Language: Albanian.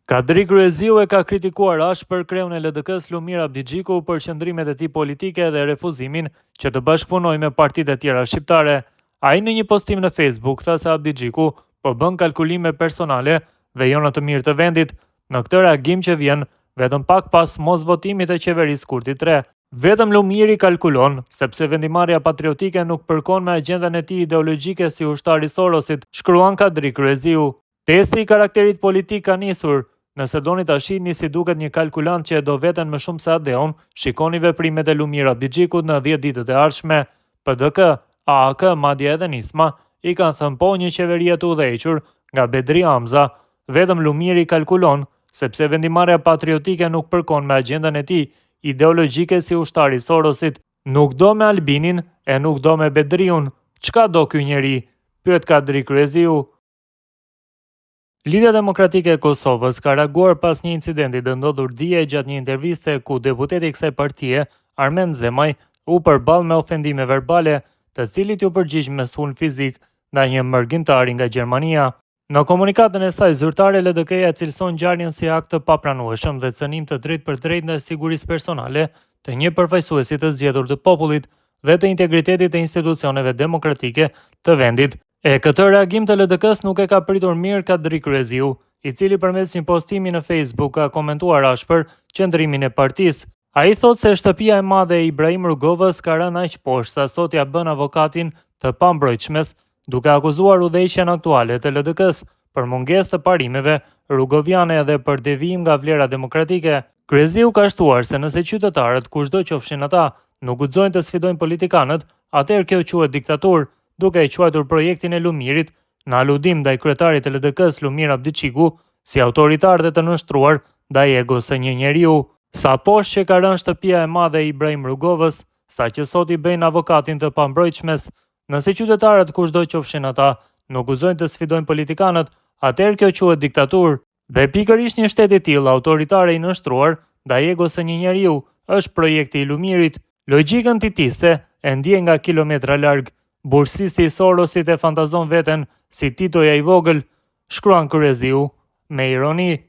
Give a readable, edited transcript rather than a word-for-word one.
Kadri Kryeziu e ka kritikuar ashpër kreun e LDK-s Lumir Abdigjiku për qëndrimet e tij politike dhe refuzimin që të bashkëpunojë me partitë e tjera shqiptare. Ai në një postim në Facebook tha se Abdigjiku po bën kalkulime personale dhe jo në të mirë të vendit, në këtë reagim që vjen vetëm pak pas mosvotimit të qeverisë Kurti 3. Vetëm Lumiri kalkulon, sepse vendimarrja patriotike nuk përkon me agjendën e tij ideologjike si ushtari Sorosit, shkruan Kadri Kryeziu. Testi i karakterit politik ka nisur. Nëse doni ta shihni si duket një kalkulant që e do veten më shumë se Adeon, shikoni veprimet e Lumir Abdigjikut në 10 ditët e ardhshme. PDK, AAK, madje edhe Nisma i kanë thënë po një qeverie të udhëhequr nga Bedri Hamza. Vetëm Lumiri kalkulon, sepse vendimarrja patriotike nuk përkon me agjendën e tij ideologjike si ushtari Sorosit. Nuk do me Albinin e nuk do me Bedriun. Çka do ky njeri? Pyet Kadri Kryeziu. Lidhja Demokratike e Kosovës ka reaguar pas një incidenti të ndodhur dje gjatë një interviste ku deputeti i kësaj partie, Armend Zemaj, u përball me ofendime verbale, të cilit u përgjigj me sulm fizik ndaj një mërgjimtari nga Gjermania. Në komunikatën e saj zyrtare, LDK-ja cilëson ngjarjen si akt të papranueshëm dhe cënim të drejtë për drejtë ndaj sigurisë personale të një përfaqësuesi të zgjedhur të popullit dhe të integritetit të institucioneve demokratike të vendit. E këtë reagim të LDK-s nuk e ka pritur mirë Kadri Kryeziu, i cili përmes një postimi në Facebook ka komentuar ashpër qëndrimin e partisë. Ai thot se shtëpia e madhe e Ibrahim Rugovës ka rënë aq poshtë sa sot ja bën avokatin të pambrojtshmes, duke akuzuar udhëheqjen aktuale të LDK-s për mungesë të parimeve rugoviane dhe për devijim nga vlera demokratike. Kryeziu ka shtuar se nëse qytetarët, kushdo qofshin ata, nuk guxojnë të sfidojnë politikanët, atëherë kjo quhet diktaturë, duke e quajtur projektin e Lumirit në aludim ndaj kryetarit të LDK-s Lumir Abdigjiku si autoritar dhe të nënshtruar ndaj egos së një njeriu. Sa poshtë që ka rënë shtëpia e madhe e Ibrahim Rugovës, sa që sot i bëjnë avokatin të pambrojtshmes, nëse qytetarët, kushdo qofshin ata, nuk guxojnë të sfidojnë politikanët, atëherë kjo quhet diktaturë. Dhe pikërisht një shtet i tillë autoritare i nënshtruar ndaj egos së një njeriu është projekti i Lumirit. Logjikën titiste e ndjen nga kilometra larg. Bursisti i Sorosit e fantazon veten si Titoja i vogël, shkruan Kryeziu me ironi.